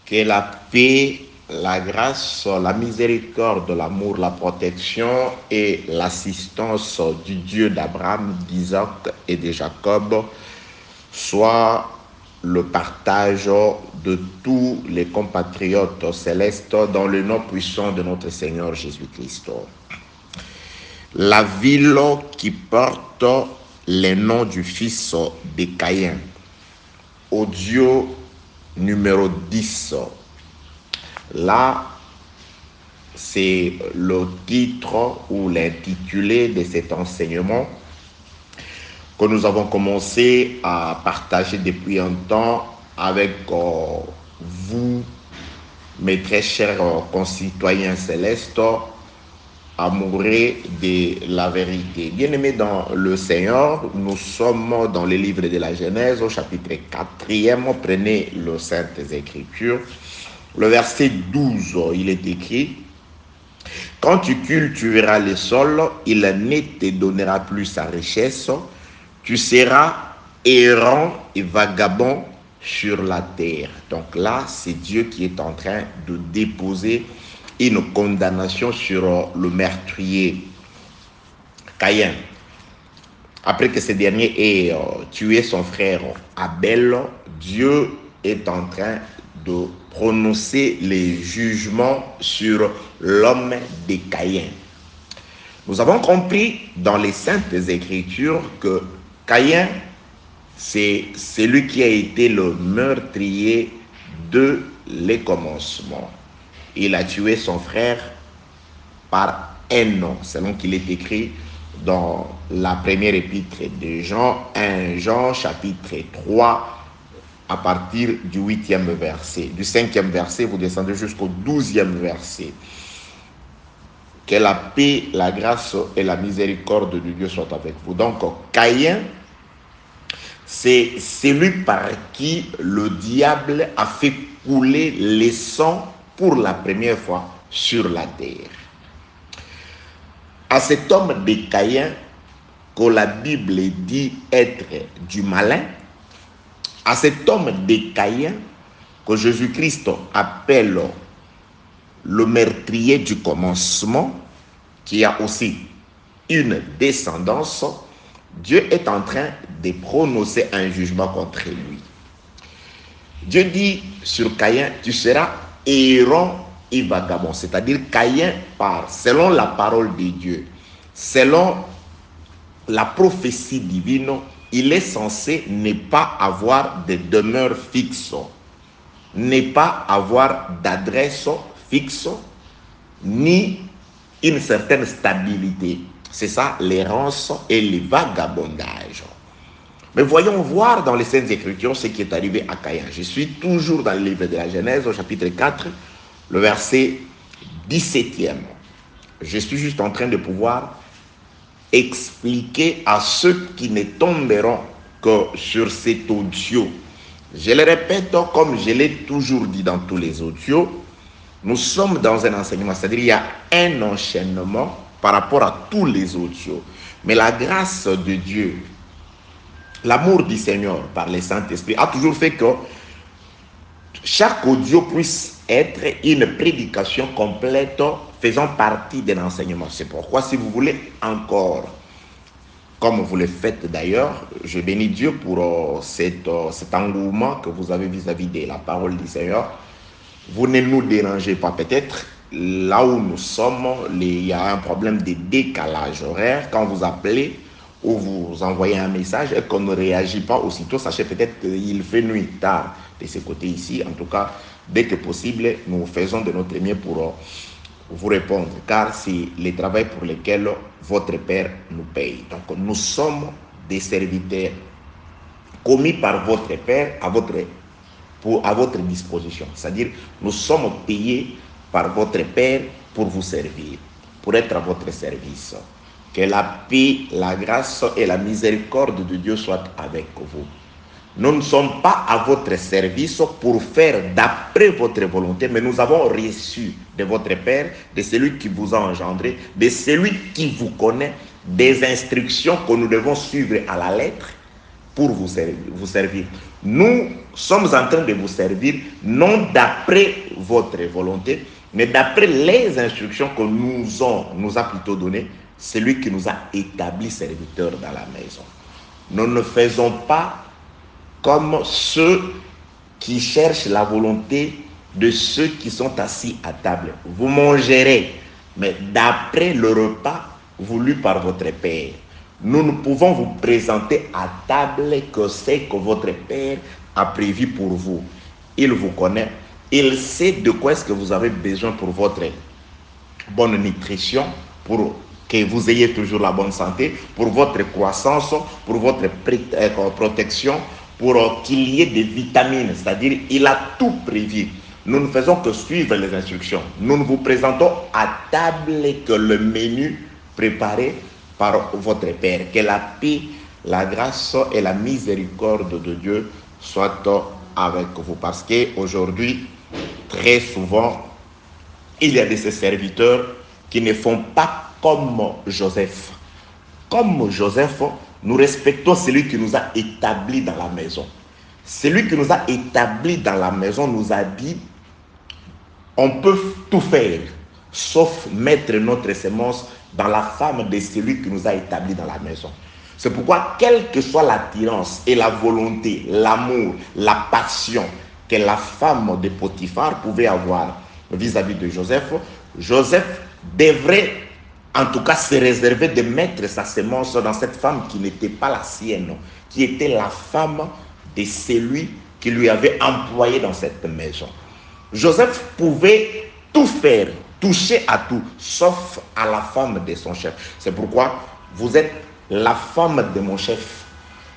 Que la paix, la grâce, la miséricorde, l'amour, la protection et l'assistance du Dieu d'Abraham, d'Isaac et de Jacob soient le partage de tous les compatriotes célestes dans le nom puissant de notre Seigneur Jésus-Christ. La ville qui porte le nom du fils de Caïn, audio numéro 10. Là, c'est le titre ou l'intitulé de cet enseignement que nous avons commencé à partager depuis un temps avec vous, mes très chers concitoyens célestes, amoureux de la vérité. Bien-aimés dans le Seigneur, nous sommes dans le livre de la Genèse au chapitre 4e. Prenez le Saintes Écritures. Le verset 12, il est écrit: quand tu cultiveras le sol, il ne te donnera plus sa richesse. Tu seras errant et vagabond sur la terre. Donc là, c'est Dieu qui est en train de déposer une condamnation sur le meurtrier Caïn. Après que ce dernier ait tué son frère Abel, Dieu est en train de prononcer les jugements sur l'homme de Caïn. Nous avons compris dans les Saintes Écritures que Caïn, c'est celui qui a été le meurtrier de les commencements. Il a tué son frère par un nom, selon qu'il est écrit dans la première épître de Jean, 1 Jean chapitre 3, à partir du 8e verset. Du 5e verset, vous descendez jusqu'au 12e verset. Que la paix, la grâce et la miséricorde de Dieu soient avec vous. Donc, Caïn, c'est celui par qui le diable a fait couler le sang pour la première fois sur la terre. À cet homme de Caïn, que la Bible dit être du malin, à cet homme de Caïn, que Jésus-Christ appelle le meurtrier du commencement, qui a aussi une descendance, Dieu est en train de prononcer un jugement contre lui. Dieu dit sur Caïn: tu seras errant et vagabond. C'est-à-dire Caïn part, selon la parole de Dieu, selon la prophétie divine, il est censé ne pas avoir de demeure fixe, ne pas avoir d'adresse fixe, ni une certaine stabilité. C'est ça l'errance et le vagabondage. Mais voyons voir dans les Saintes Écritures ce qui est arrivé à Caïn. Je suis toujours dans le livre de la Genèse, au chapitre 4, le verset 17e. Je suis juste en train de pouvoir expliquer à ceux qui ne tomberont que sur cet audio. Je le répète comme je l'ai toujours dit dans tous les audios, nous sommes dans un enseignement, c'est-à-dire il y a un enchaînement par rapport à tous les audios. Mais la grâce de Dieu, l'amour du Seigneur par le Saint-Esprit a toujours fait que chaque audio puisse être une prédication complète faisant partie de l'enseignement. C'est pourquoi si vous voulez encore, comme vous le faites d'ailleurs, je bénis Dieu pour cet engouement que vous avez vis-à-vis de la parole du Seigneur. Vous ne nous dérangez pas. Peut-être là où nous sommes, il y a un problème de décalage horaire. Quand vous appelez ou vous envoyez un message et qu'on ne réagit pas aussitôt, sachez peut-être qu'il fait nuit tard de ce côté ici. En tout cas, dès que possible, nous faisons de notre mieux pour vous répondre, car c'est le travail pour lequel votre Père nous paye. Donc nous sommes des serviteurs commis par votre Père à votre disposition. C'est-à-dire, nous sommes payés par votre Père pour vous servir, pour être à votre service. Que la paix, la grâce et la miséricorde de Dieu soient avec vous. Nous ne sommes pas à votre service pour faire d'après votre volonté, mais nous avons reçu de votre Père, de celui qui vous a engendré, de celui qui vous connaît, des instructions que nous devons suivre à la lettre pour vous servir. Nous sommes en train de vous servir, non d'après votre volonté, mais d'après les instructions que nous a plutôt données, celui qui nous a établi serviteurs dans la maison. Nous ne faisons pas comme ceux qui cherchent la volonté de ceux qui sont assis à table. Vous mangerez, mais d'après le repas voulu par votre Père. Nous ne pouvons vous présenter à table que c'est que votre Père a prévu pour vous. Il vous connaît, il sait de quoi est-ce que vous avez besoin pour votre bonne nutrition, pour que vous ayez toujours la bonne santé, pour votre croissance, pour votre protection, pour qu'il y ait des vitamines, c'est-à-dire il a tout prévu. Nous ne faisons que suivre les instructions. Nous ne vous présentons à table que le menu préparé par votre Père. Que la paix, la grâce et la miséricorde de Dieu soient avec vous. Parce qu'aujourd'hui, très souvent, il y a de ces serviteurs qui ne font pas comme Joseph. Comme Joseph, nous respectons celui qui nous a établis dans la maison. Celui qui nous a établis dans la maison nous a dit, on peut tout faire, sauf mettre notre semence dans la femme de celui qui nous a établis dans la maison. C'est pourquoi, quelle que soit l'attirance et la volonté, l'amour, la passion que la femme de Potiphar pouvait avoir vis-à-vis de Joseph, Joseph devrait en tout cas se réserver de mettre sa semence dans cette femme qui n'était pas la sienne, qui était la femme de celui qui lui avait employé dans cette maison. Joseph pouvait tout faire, toucher à tout, sauf à la femme de son chef. C'est pourquoi vous êtes la femme de mon chef.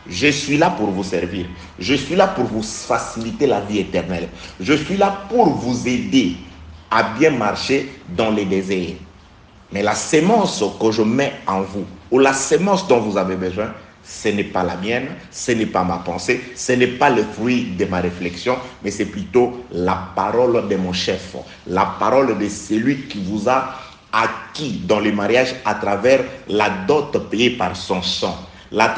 Je suis là pour vous servir. Je suis là pour vous faciliter la vie éternelle. Je suis là pour vous aider à bien marcher dans les déserts. Mais la sémence que je mets en vous, ou la sémence dont vous avez besoin, ce n'est pas la mienne, ce n'est pas ma pensée, ce n'est pas le fruit de ma réflexion, mais c'est plutôt la parole de mon chef, la parole de celui qui vous a acquis dans le mariage à travers la dot payée par son sang. La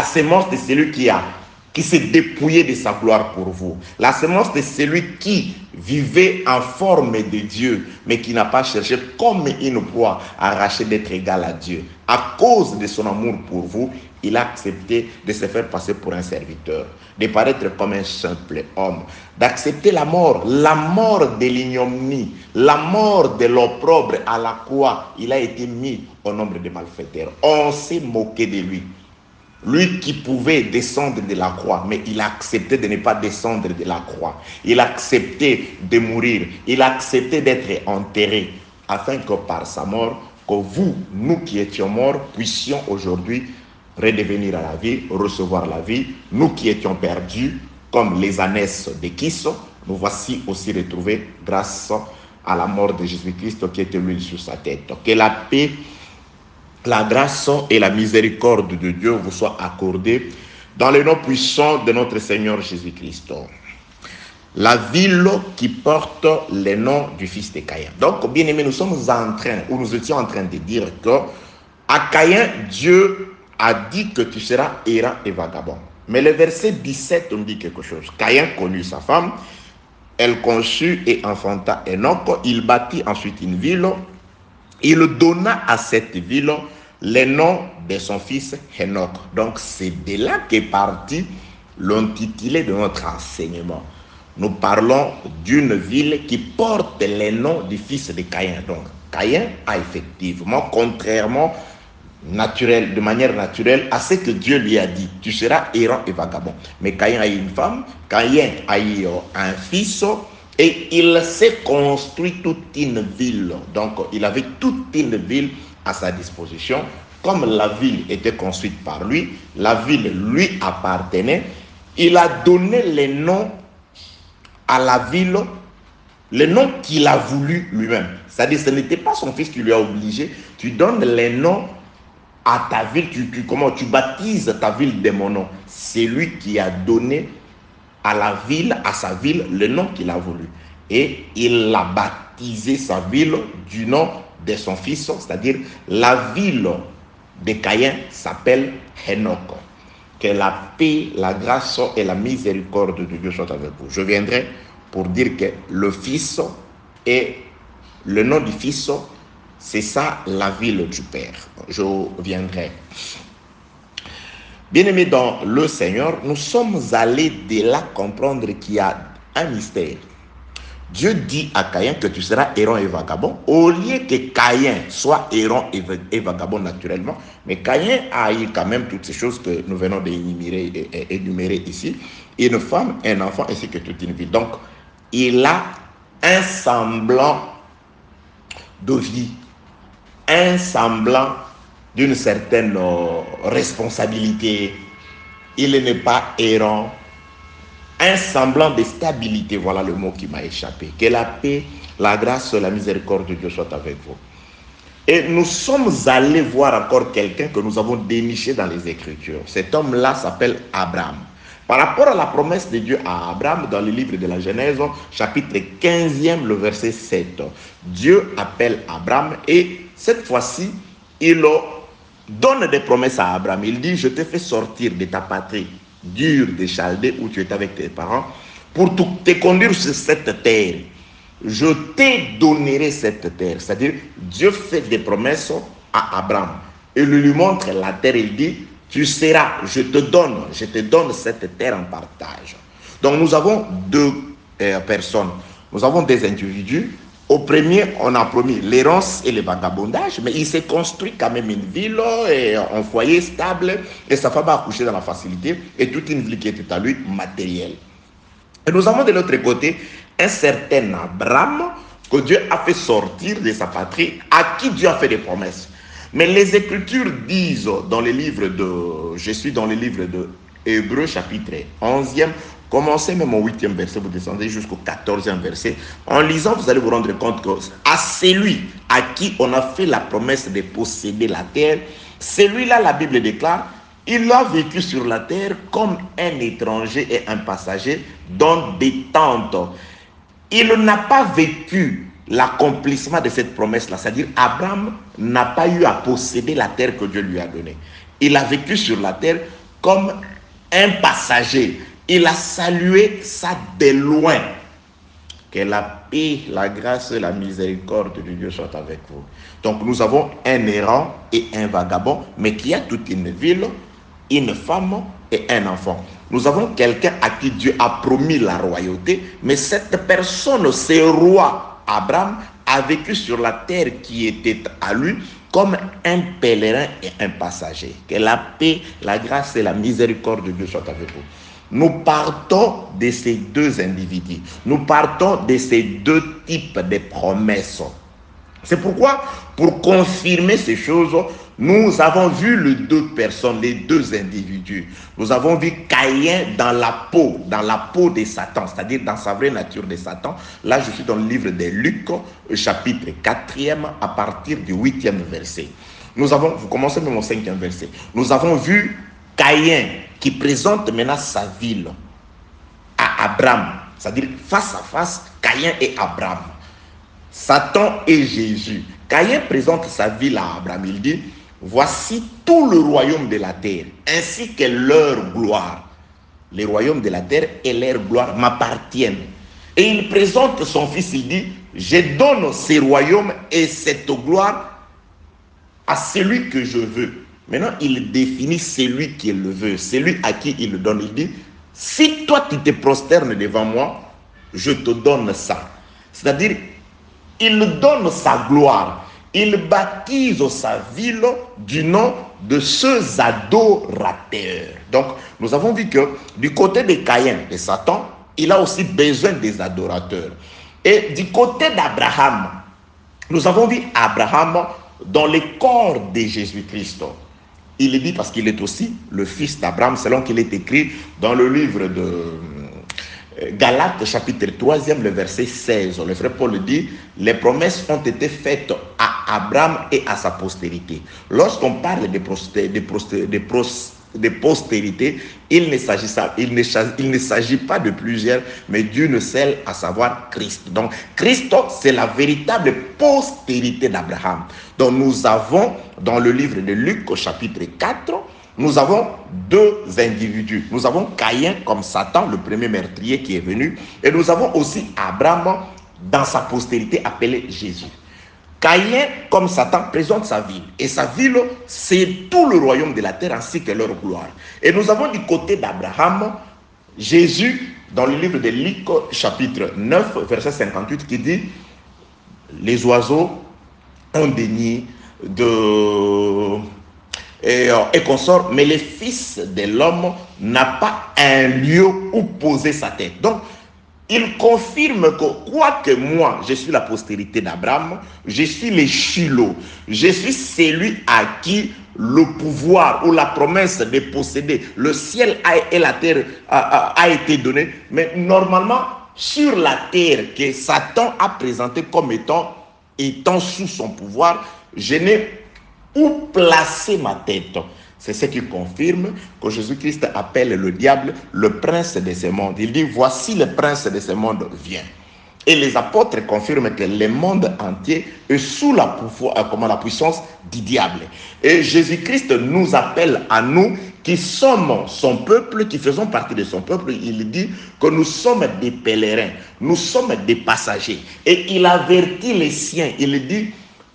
sémence de celui qui s'est dépouillé de sa gloire pour vous. La sémence de celui qui vivait en forme de Dieu, mais qui n'a pas cherché comme une proie à arracher d'être égal à Dieu. À cause de son amour pour vous, il a accepté de se faire passer pour un serviteur, de paraître comme un simple homme, d'accepter la mort de l'ignominie, la mort de l'opprobre à la croix. Il a été mis au nombre des malfaiteurs. On s'est moqué de lui. Lui qui pouvait descendre de la croix, mais il a accepté de ne pas descendre de la croix. Il a accepté de mourir. Il a accepté d'être enterré, afin que par sa mort, que vous, nous qui étions morts, puissions aujourd'hui redevenir à la vie, recevoir la vie. Nous qui étions perdus, comme les ânesses de Kiso, nous voici aussi retrouvés grâce à la mort de Jésus-Christ qui était l'huile sur sa tête. Que la paix, la grâce et la miséricorde de Dieu vous soient accordées dans le nom puissant de notre Seigneur Jésus-Christ. La ville qui porte le nom du fils de Caïn. Donc, bien aimés, nous étions en train de dire que à Caïn, Dieu a dit que tu seras errant et vagabond. Mais le verset 17 nous dit quelque chose. Caïn connut sa femme, elle conçut et enfanta Enoch. Il bâtit ensuite une ville. Il donna à cette ville le nom de son fils Enoch. Donc c'est de là qu'est parti l'intitulé de notre enseignement. Nous parlons d'une ville qui porte le nom du fils de Caïn. Donc Caïn a effectivement, contrairement de manière naturelle à ce que Dieu lui a dit, tu seras errant et vagabond. Mais Caïn a eu une femme, Caïn a eu un fils, et il s'est construit toute une ville. Donc, il avait toute une ville à sa disposition. Comme la ville était construite par lui, la ville lui appartenait. Il a donné le nom à la ville, le nom qu'il a voulu lui-même. C'est-à-dire, ce n'était pas son fils qui lui a obligé. Tu donnes le nom à ta ville, tu baptises ta ville de mon nom. C'est lui qui a donné à sa ville, le nom qu'il a voulu. Et il a baptisé sa ville du nom de son fils, c'est-à-dire la ville de Caïn s'appelle Enoch. Que la paix, la grâce et la miséricorde de Dieu soient avec vous. Je viendrai pour dire que le Fils et le nom du Fils, c'est ça la ville du Père. Je viendrai. Bien-aimés dans le Seigneur, nous sommes allés de là comprendre qu'il y a un mystère. Dieu dit à Caïn que tu seras errant et vagabond, au lieu que Caïn soit errant et vagabond naturellement, mais Caïn a eu quand même toutes ces choses que nous venons d'énumérer ici, une femme, un enfant, ainsi que toute une vie. Donc, il a un semblant de vie, un semblant d'une certaine responsabilité. Il n'est pas errant, un semblant de stabilité, voilà le mot qui m'a échappé. Que la paix, la grâce, la miséricorde de Dieu soit avec vous. Et nous sommes allés voir encore quelqu'un que nous avons déniché dans les Écritures. Cet homme-là s'appelle Abraham. Par rapport à la promesse de Dieu à Abraham, dans le livre de la Genèse, chapitre 15e, le verset 7, Dieu appelle Abraham et cette fois-ci, il donne des promesses à Abraham. Il dit, je te fais sortir de ta patrie Dur des Chaldées où tu étais avec tes parents pour te conduire sur cette terre. Je te donnerai cette terre. C'est-à-dire, Dieu fait des promesses à Abraham. Il lui montre la terre. Il dit, tu seras, je te donne cette terre en partage. Donc nous avons deux personnes. Nous avons des individus. Au premier, on a promis l'errance et le vagabondage, mais il s'est construit quand même une ville et un foyer stable et sa femme a accouché dans la facilité et toute une vie qui était à lui matérielle. Et nous avons de l'autre côté un certain Abraham que Dieu a fait sortir de sa patrie, à qui Dieu a fait des promesses. Mais les Écritures disent dans le livre de, je suis dans le livre de Hébreux chapitre 11e, commencez même au 8e verset, vous descendez jusqu'au 14e verset. En lisant, vous allez vous rendre compte que à celui à qui on a fait la promesse de posséder la terre, celui-là, la Bible déclare, il a vécu sur la terre comme un étranger et un passager dans des tentes. Il n'a pas vécu l'accomplissement de cette promesse-là. C'est-à-dire, Abraham n'a pas eu à posséder la terre que Dieu lui a donnée. Il a vécu sur la terre comme un passager. Il a salué ça de loin. Que la paix, la grâce et la miséricorde de Dieu soient avec vous. Donc nous avons un errant et un vagabond, mais qui a toute une ville, une femme et un enfant. Nous avons quelqu'un à qui Dieu a promis la royauté, mais cette personne, ce roi Abraham, a vécu sur la terre qui était à lui comme un pèlerin et un passager. Que la paix, la grâce et la miséricorde de Dieu soient avec vous. Nous partons de ces deux individus. Nous partons de ces deux types de promesses. C'est pourquoi, pour confirmer ces choses, nous avons vu les deux personnes, les deux individus. Nous avons vu Caïn dans la peau de Satan, c'est-à-dire dans sa vraie nature de Satan. Là, je suis dans le livre de Luc, chapitre 4e, à partir du 8e verset. Vous commencez même au 5e verset. Nous avons vu Caïn qui présente maintenant sa ville à Abraham, c'est-à-dire face à face, Caïn et Abraham. Satan et Jésus. Caïn présente sa ville à Abraham. Il dit, voici tout le royaume de la terre, ainsi que leur gloire. Les royaumes de la terre et leur gloire m'appartiennent. Et il présente son fils, il dit, je donne ces royaumes et cette gloire à celui que je veux. Maintenant, il définit celui qui le veut, celui à qui il le donne. Il dit, si toi tu te prosternes devant moi, je te donne ça. C'est-à-dire, il donne sa gloire. Il baptise sa ville du nom de ceux adorateurs. Donc, nous avons vu que du côté de Caïn, de Satan, il a aussi besoin des adorateurs. Et du côté d'Abraham, nous avons vu Abraham dans le corps de Jésus-Christ. Il est dit parce qu'il est aussi le fils d'Abraham, selon qu'il est écrit dans le livre de Galates, chapitre 3e, le verset 16. Le frère Paul dit, les promesses ont été faites à Abraham et à sa postérité. Lorsqu'on parle de de postérité, il ne s'agit pas de plusieurs, mais d'une seule, à savoir Christ. Donc, Christ, c'est la véritable postérité d'Abraham. Donc, nous avons, dans le livre de Luc, au chapitre 4, nous avons deux individus. Nous avons Caïn comme Satan, le premier meurtrier qui est venu, et nous avons aussi Abraham dans sa postérité appelé Jésus. Caïn, comme Satan, présente sa ville. Et sa ville, c'est tout le royaume de la terre ainsi que leur gloire. Et nous avons du côté d'Abraham, Jésus, dans le livre de Luc, chapitre 9, verset 58, qui dit « Les oiseaux ont des nids et consort, mais le Fils de l'homme n'a pas un lieu où poser sa tête. » Donc, il confirme que, quoique moi, je suis la postérité d'Abraham, je suis le Shiloh, je suis celui à qui le pouvoir ou la promesse de posséder le ciel et la terre a été donné. Mais normalement, sur la terre que Satan a présenté comme étant sous son pouvoir, je n'ai où placer ma tête. C'est ce qui confirme que Jésus-Christ appelle le diable le prince de ce monde. Il dit, voici le prince de ce monde vient. Et les apôtres confirment que le monde entier est sous la puissance du diable. Et Jésus-Christ nous appelle à nous qui sommes son peuple, qui faisons partie de son peuple. Il dit que nous sommes des pèlerins, nous sommes des passagers. Et il avertit les siens. Il dit,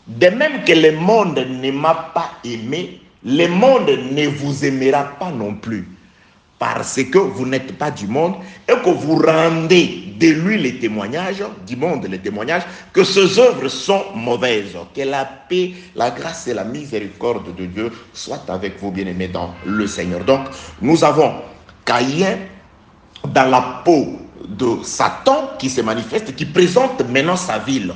de même que le monde ne m'a pas aimé, le monde ne vous aimera pas non plus, parce que vous n'êtes pas du monde et que vous rendez de lui les témoignages, du monde les témoignages, que ses œuvres sont mauvaises. Que la paix, la grâce et la miséricorde de Dieu soient avec vous, bien-aimés dans le Seigneur. Donc, nous avons Caïn dans la peau de Satan qui se manifeste, qui présente maintenant sa ville.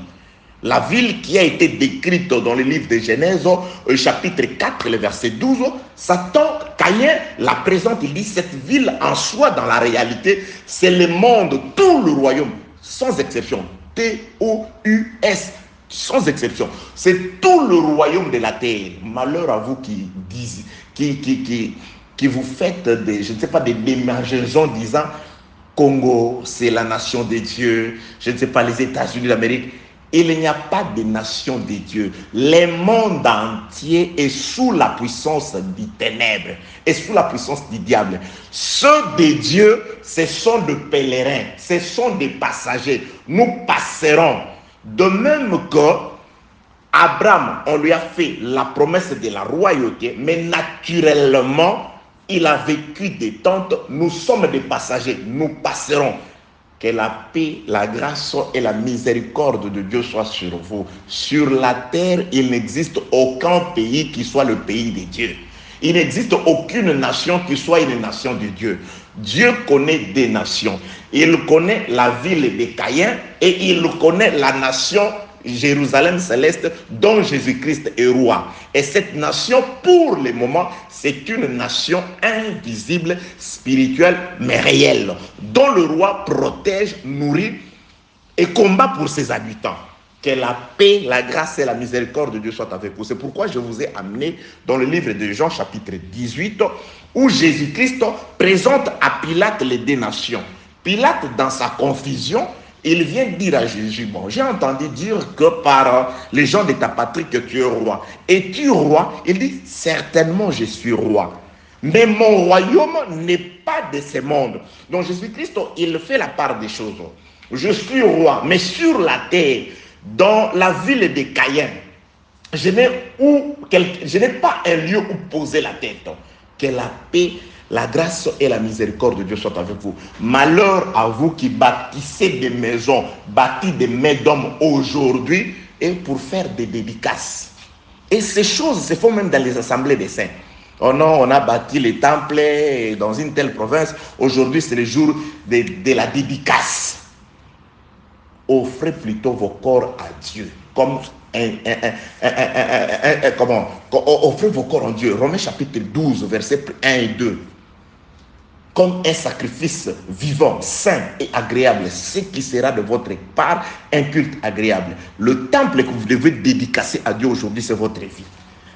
La ville qui a été décrite dans le livre de Genèse, chapitre 4, le verset 12, Satan, Caïn la présente, il dit, cette ville en soi, dans la réalité, c'est le monde, tout le royaume, sans exception, T-O-U-S, sans exception, c'est tout le royaume de la terre. Malheur à vous qui disent, qui vous faites des, je ne sais pas, des démarcations disant, Congo, c'est la nation de Dieu, je ne sais pas, les États-Unis d'Amérique. Il n'y a pas de nation de Dieu. Le monde entier est sous la puissance des ténèbres et sous la puissance du diable. Ceux de Dieu, ce sont des pèlerins, ce sont des passagers. Nous passerons. De même que Abraham, on lui a fait la promesse de la royauté, mais naturellement, il a vécu des tentes. Nous sommes des passagers, nous passerons. Que la paix, la grâce et la miséricorde de Dieu soient sur vous. Sur la terre, il n'existe aucun pays qui soit le pays de Dieu. Il n'existe aucune nation qui soit une nation de Dieu. Dieu connaît des nations. Il connaît la ville de Caïn et il connaît la nation Jérusalem céleste dont Jésus-Christ est roi. Et cette nation, pour le moment, c'est une nation invisible, spirituelle, mais réelle, dont le roi protège, nourrit et combat pour ses habitants. Que la paix, la grâce et la miséricorde de Dieu soient avec vous. C'est pourquoi je vous ai amené dans le livre de Jean, chapitre 18, où Jésus-Christ présente à Pilate les deux nations. Pilate, dans sa confusion, il vient dire à Jésus, bon, j'ai entendu dire que par les gens de ta patrie que tu es roi. Es-tu roi? Il dit, certainement je suis roi. Mais mon royaume n'est pas de ce monde. Donc Jésus-Christ, il fait la part des choses. Je suis roi, mais sur la terre, dans la ville de Caïn, je n'ai pas un lieu où poser la tête. Que la paix, la grâce et la miséricorde de Dieu soient avec vous. Malheur à vous qui bâtissez des maisons, bâtis des mains d'hommes aujourd'hui et pour faire des dédicaces. Et ces choses se font même dans les assemblées des saints. Oh non, on a bâti les temples dans une telle province. Aujourd'hui, c'est le jour de la dédicace. Offrez plutôt vos corps à Dieu comme offrez vos corps en Dieu. Romains chapitre 12, versets 1 et 2. Comme un sacrifice vivant, saint et agréable, ce qui sera de votre part un culte agréable. Le temple que vous devez dédicacer à Dieu aujourd'hui, c'est votre vie.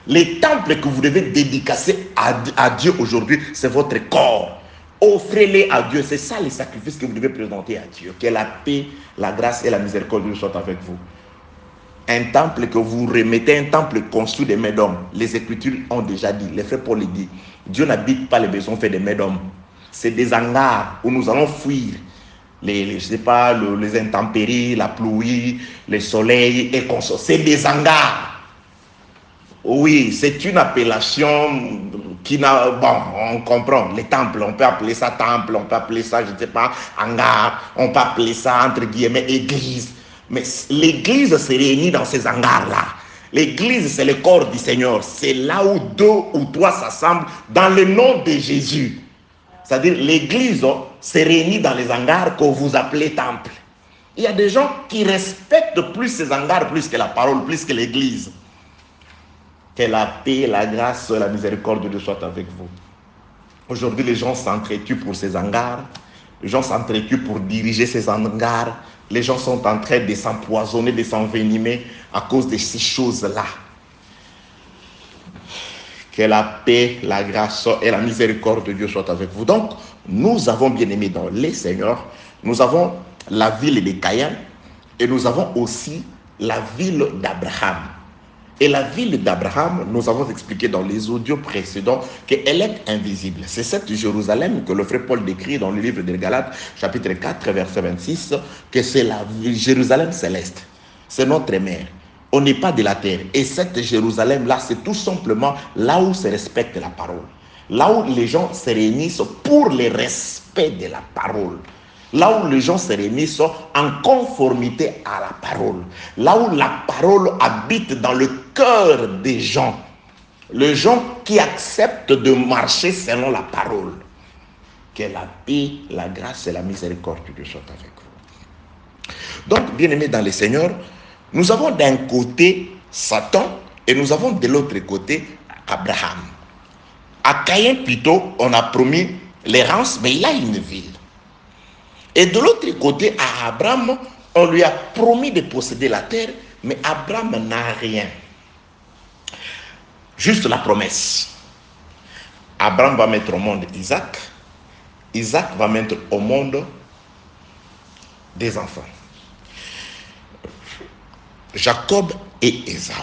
Les temples que vous devez dédicacer à Dieu aujourd'hui, c'est votre corps. Offrez-les à Dieu. C'est ça les sacrifices que vous devez présenter à Dieu. Que la paix, la grâce et la miséricorde de Dieu soient avec vous. Un temple que vous remettez, un temple construit des mains d'hommes. Les Écritures ont déjà dit, les frères Paul le dit, Dieu n'habite pas les maisons faites des mains d'hommes. C'est des hangars où nous allons fuir je sais pas, les intempéries, la pluie, le soleil et consorts. C'est des hangars. Oui, c'est une appellation qui n'a... Bon, on comprend. Les temples, on peut appeler ça temple, on peut appeler ça, je ne sais pas, hangar, on peut appeler ça, entre guillemets, église. Mais l'église se réunit dans ces hangars-là. L'église, c'est le corps du Seigneur. C'est là où 2 ou 3 s'assemblent dans le nom de Jésus. C'est-à-dire, l'église se réunit dans les hangars que vous appelez temple. Il y a des gens qui respectent plus ces hangars, plus que la parole, plus que l'église. Que la paix, la grâce, la miséricorde de Dieu soit avec vous. Aujourd'hui, les gens s'entretuent pour ces hangars. Les gens s'entretuent pour diriger ces hangars. Les gens sont en train de s'empoisonner, de s'envenimer à cause de ces choses-là. Que la paix, la grâce et la miséricorde de Dieu soient avec vous. Donc, nous avons bien aimé dans les Seigneurs, nous avons la ville de Caïn et nous avons aussi la ville d'Abraham. Et la ville d'Abraham, nous avons expliqué dans les audios précédents qu'elle est invisible. C'est cette Jérusalem que le frère Paul décrit dans le livre des Galates, chapitre 4, verset 26, que c'est la Jérusalem céleste. C'est notre mère. On n'est pas de la terre. Et cette Jérusalem-là, c'est tout simplement là où se respecte la parole. Là où les gens se réunissent pour le respect de la parole. Là où les gens se réunissent en conformité à la parole. Là où la parole habite dans le cœur des gens. Les gens qui acceptent de marcher selon la parole. Que la paix, la grâce et la miséricorde de Dieu soient avec vous. Donc, bien-aimés dans le Seigneur, nous avons d'un côté Satan et nous avons de l'autre côté Abraham. À Caïn plutôt, on a promis l'errance, mais il a une ville. Et de l'autre côté, à Abraham, on lui a promis de posséder la terre, mais Abraham n'a rien. Juste la promesse. Abraham va mettre au monde Isaac. Isaac va mettre au monde des enfants. Jacob et Ésaü.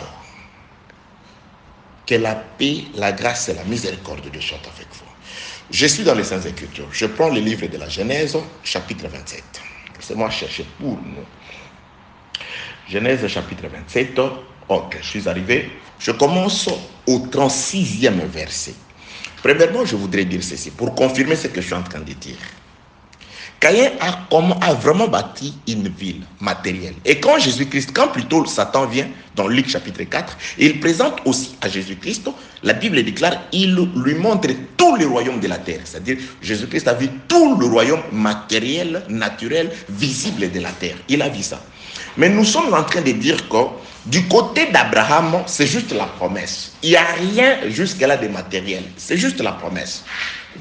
Que la paix, la grâce et la miséricorde de Dieu soient avec vous. Je suis dans les Saintes Écritures. Je prends le livre de la Genèse, chapitre 27. Laissez-moi chercher pour nous. Genèse, chapitre 27. Ok, je suis arrivé. Je commence au 36e verset. Premièrement, je voudrais dire ceci, pour confirmer ce que je suis en train de dire. Caïn a vraiment bâti une ville matérielle. Et quand plutôt Satan vient dans Luc chapitre 4, il présente aussi à Jésus-Christ, la Bible déclare, il lui montre tout le royaume de la terre. C'est-à-dire, Jésus-Christ a vu tout le royaume matériel, naturel, visible de la terre. Il a vu ça. Mais nous sommes en train de dire que du côté d'Abraham, c'est juste la promesse. Il n'y a rien jusque-là de matériel. C'est juste la promesse.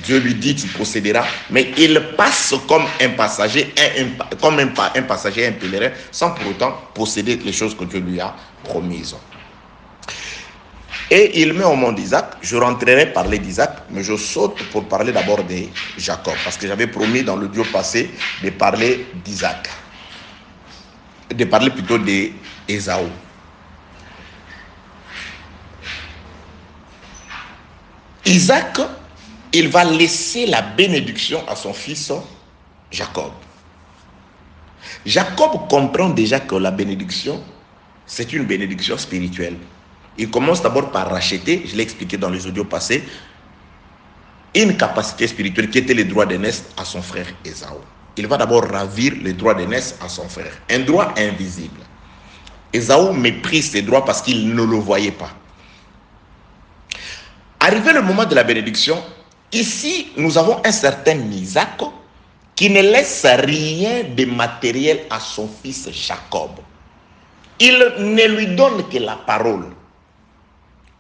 Dieu lui dit, tu posséderas, mais il passe comme un passager, un passager, un pèlerin, sans pour autant posséder les choses que Dieu lui a promises. Et il met au monde Isaac. Je rentrerai parler d'Isaac, mais je saute pour parler d'abord de Jacob, parce que j'avais promis dans l'audio passé de parler d'Isaac, de parler plutôt d'Ésaü. Isaac, il va laisser la bénédiction à son fils Jacob. Jacob comprend déjà que la bénédiction, c'est une bénédiction spirituelle. Il commence d'abord par racheter, je l'ai expliqué dans les audios passés, une capacité spirituelle qui était le droit d'aînesse à son frère Ésaü. Il va d'abord ravir le droit d'aînesse à son frère. Un droit invisible. Ésaü méprise ses droits parce qu'il ne le voyait pas. Arrivé le moment de la bénédiction, ici, nous avons un certain Isaac qui ne laisse rien de matériel à son fils Jacob. Il ne lui donne que la parole.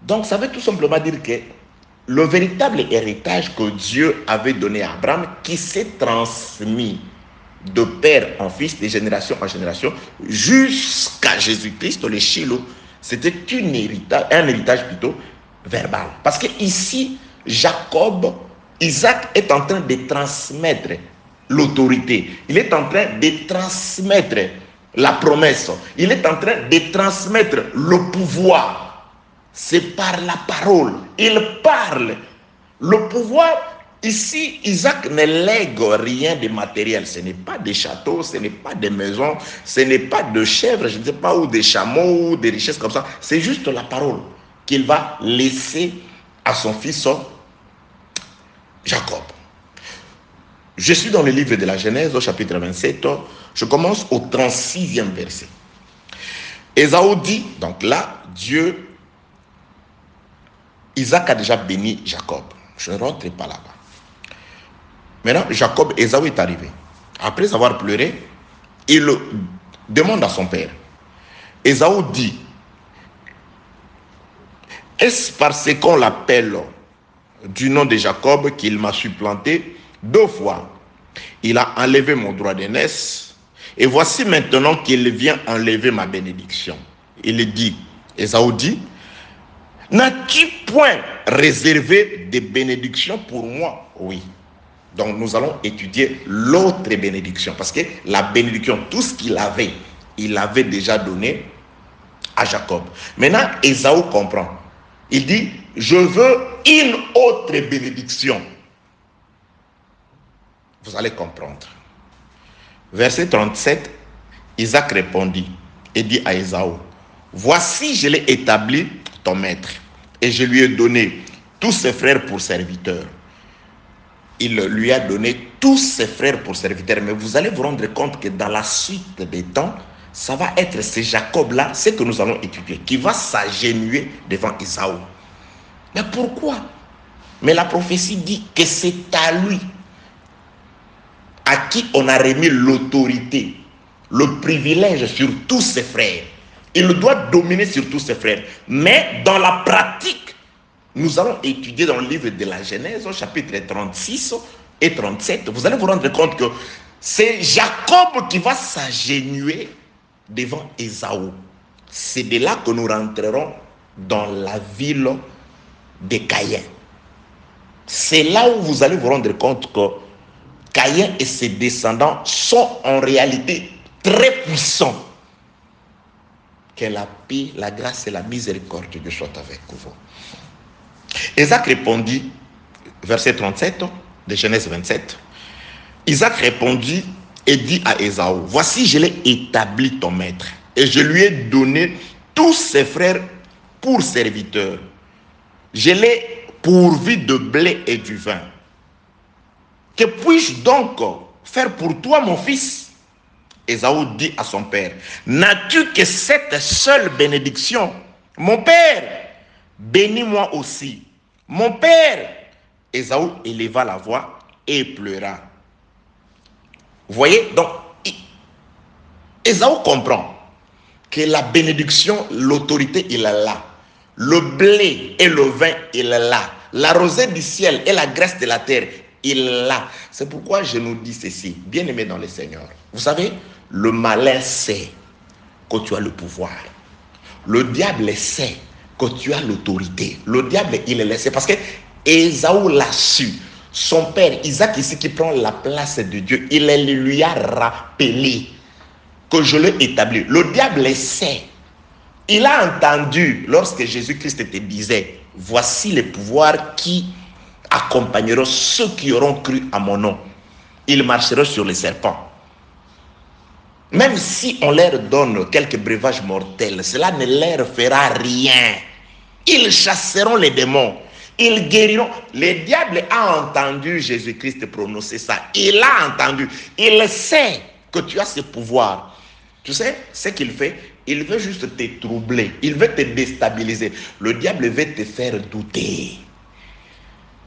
Donc, ça veut tout simplement dire que le véritable héritage que Dieu avait donné à Abraham, qui s'est transmis de père en fils, de génération en génération, jusqu'à Jésus-Christ, le Shiloh, c'était un héritage plutôt verbal. Parce que ici, Isaac est en train de transmettre l'autorité. Il est en train de transmettre la promesse. Il est en train de transmettre le pouvoir. C'est par la parole. Il parle. Le pouvoir, ici, Isaac ne lègue rien de matériel. Ce n'est pas des châteaux, ce n'est pas des maisons, ce n'est pas de chèvres, je ne sais pas, ou des chameaux, ou des richesses comme ça. C'est juste la parole qu'il va laisser à son fils Jacob. Je suis dans le livre de la Genèse, au chapitre 27, je commence au 36e verset. Ésaü dit, donc là, Isaac a déjà béni Jacob. Je ne rentre pas là-bas. Maintenant, Ésaü est arrivé. Après avoir pleuré, il demande à son père. Ésaü dit, est-ce parce qu'on l'appelle du nom de Jacob qu'il m'a supplanté 2 fois? Il a enlevé mon droit d'aînesse, et voici maintenant qu'il vient enlever ma bénédiction. Il dit, Ésaü dit, n'as-tu point réservé des bénédictions pour moi? Oui. Donc nous allons étudier l'autre bénédiction, parce que la bénédiction, tout ce qu'il avait, il avait déjà donné à Jacob. Maintenant, Ésaü comprend. Il dit, je veux une autre bénédiction. Vous allez comprendre. Verset 37, Isaac répondit et dit à Ésaü, voici, je l'ai établi ton maître, et je lui ai donné tous ses frères pour serviteurs. Il lui a donné tous ses frères pour serviteurs. Mais vous allez vous rendre compte que dans la suite des temps, ça va être ce Jacob-là, ce que nous allons étudier, qui va s'agenouiller devant Ésaü. Mais pourquoi? Mais la prophétie dit que c'est à lui à qui on a remis l'autorité, le privilège sur tous ses frères. Il doit dominer sur tous ses frères. Mais dans la pratique, nous allons étudier dans le livre de la Genèse, au chapitre 36 et 37. Vous allez vous rendre compte que c'est Jacob qui va s'agenouiller devant Ésaü. C'est de là que nous rentrerons dans la ville de Caïn. C'est là où vous allez vous rendre compte que Caïn et ses descendants sont en réalité très puissants. Que la paix, la grâce et la miséricorde de Dieu soient avec vous. Isaac répondit, verset 37 de Genèse 27, Isaac répondit et dit à Ésaü, voici, je l'ai établi ton maître, et je lui ai donné tous ses frères pour serviteurs. Je l'ai pourvu de blé et du vin. Que puis-je donc faire pour toi, mon fils? Ésaü dit à son père, n'as-tu que cette seule bénédiction? Mon père, bénis-moi aussi. Mon père. Ésaü éleva la voix et pleura. Vous voyez, donc, Ésaü comprend que la bénédiction, l'autorité, il est là. Le blé et le vin, il est là. La rosée du ciel et la graisse de la terre, il est là. C'est pourquoi je nous dis ceci, bien-aimés dans le Seigneur. Vous savez, le malin sait que tu as le pouvoir. Le diable sait que tu as l'autorité. Le diable, il est laissé parce que Ésaü l'a su. Son père, Isaac, ici, qui prend la place de Dieu, il lui a rappelé que je l'ai établi. Le diable sait. Il a entendu lorsque Jésus-Christ te disait, voici les pouvoirs qui accompagneront ceux qui auront cru à mon nom. Ils marcheront sur les serpents. Même si on leur donne quelques breuvages mortels, cela ne leur fera rien. Ils chasseront les démons. Ils guériront. Le diable a entendu Jésus-Christ prononcer ça. Il a entendu. Il sait que tu as ce pouvoir. Tu sais ce qu'il fait? Il veut juste te troubler. Il veut te déstabiliser. Le diable veut te faire douter.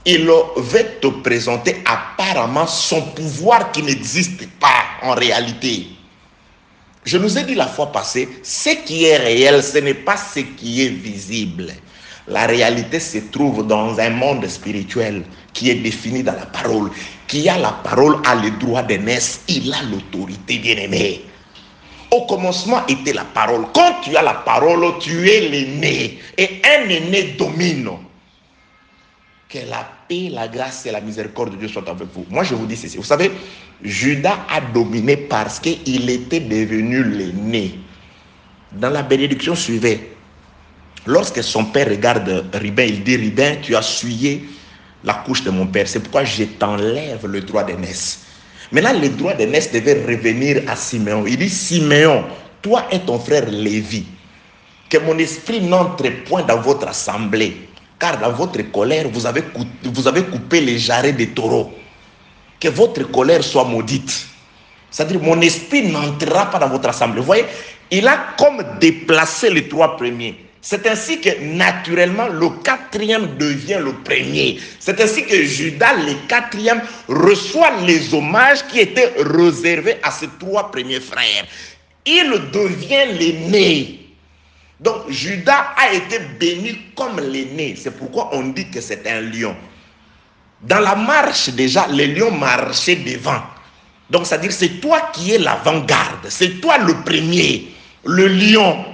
Il veut te présenter apparemment son pouvoir qui n'existe pas en réalité. Je nous ai dit la fois passée, ce qui est réel, ce n'est pas ce qui est visible. La réalité se trouve dans un monde spirituel qui est défini dans la parole. Qui a la parole a le droit d'aînesse, il a l'autorité, bien-aimé. Au commencement était la parole. Quand tu as la parole, tu es l'aîné. Et un aîné domine. Que la paix, la grâce et la miséricorde de Dieu soient avec vous. Moi, je vous dis ceci. Vous savez, Judas a dominé parce qu'il était devenu l'aîné. Dans la bénédiction suivait. Lorsque son père regarde Rubin, il dit, Rubin, tu as souillé la couche de mon père. C'est pourquoi je t'enlève le droit d'aînesse. Maintenant, le droit d'aînesse devait revenir à Siméon. Il dit, Siméon, toi et ton frère Lévi, que mon esprit n'entre point dans votre assemblée. Car dans votre colère, vous avez coupé les jarrets des taureaux. Que votre colère soit maudite. C'est-à-dire, mon esprit n'entrera pas dans votre assemblée. Vous voyez, il a comme déplacé les trois premiers. C'est ainsi que, naturellement, le quatrième devient le premier. C'est ainsi que Judas, le quatrième, reçoit les hommages qui étaient réservés à ses trois premiers frères. Il devient l'aîné. Donc, Judas a été béni comme l'aîné. C'est pourquoi on dit que c'est un lion. Dans la marche, déjà, les lions marchaient devant. Donc, c'est-à-dire, c'est toi qui es l'avant-garde. C'est toi le premier, le lion,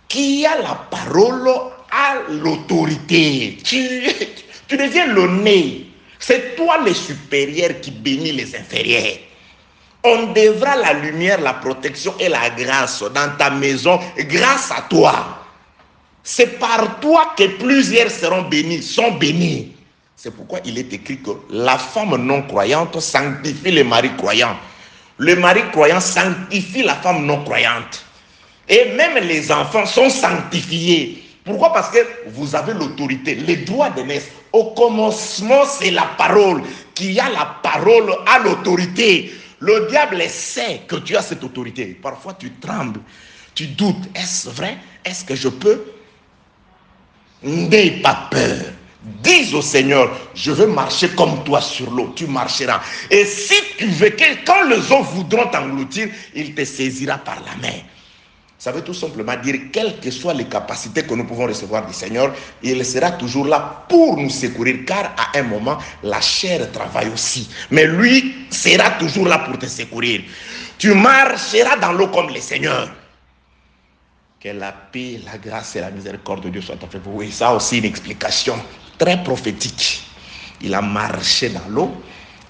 qui a la parole à l'autorité. Tu deviens le nez. C'est toi le supérieur qui bénit les inférieurs. On devra la lumière, la protection et la grâce dans ta maison grâce à toi. C'est par toi que plusieurs seront bénis, sont bénis. C'est pourquoi il est écrit que la femme non croyante sanctifie le mari croyant. Le mari croyant sanctifie la femme non croyante. Et même les enfants sont sanctifiés. Pourquoi? Parce que vous avez l'autorité, les droits d'aînesse. Au commencement, c'est la parole. Qui a la parole à l'autorité. Le diable sait que tu as cette autorité. Parfois, tu trembles, tu doutes. Est-ce vrai? Est-ce que je peux? N'aie pas peur. Dis au Seigneur, je veux marcher comme toi sur l'eau. Tu marcheras. Et si tu veux que quand les eaux voudront t'engloutir, il te saisira par la main. Ça veut tout simplement dire, quelles que soient les capacités que nous pouvons recevoir du Seigneur, il sera toujours là pour nous secourir, car à un moment, la chair travaille aussi. Mais lui sera toujours là pour te secourir. Tu marcheras dans l'eau comme le Seigneur. Que la paix, la grâce et la miséricorde de Dieu soient avec vous. Et ça aussi une explication très prophétique. Il a marché dans l'eau,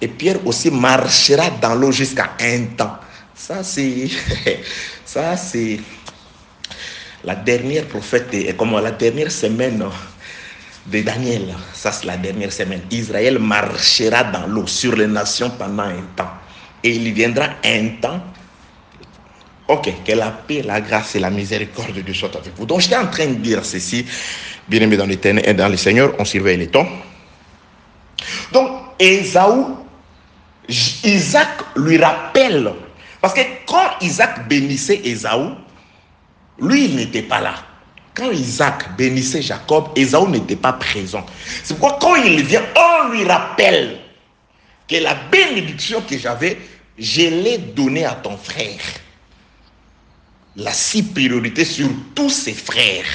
et Pierre aussi marchera dans l'eau jusqu'à un temps. Ça c'est la dernière prophète, comme la dernière semaine de Daniel. Ça c'est la dernière semaine. Israël marchera dans l'eau sur les nations pendant un temps. Et il viendra un temps. Ok, que la paix, la grâce et la miséricorde de Dieu soient avec vous. Donc j'étais en train de dire ceci, bien aimé dans l'Éternel et dans le Seigneur, on surveille les temps. Donc Ésaü, Isaac lui rappelle. Parce que quand Isaac bénissait Ésaü, lui, il n'était pas là. Quand Isaac bénissait Jacob, Ésaü n'était pas présent. C'est pourquoi quand il vient, on lui rappelle que la bénédiction que j'avais, je l'ai donnée à ton frère. La supériorité sur tous ses frères.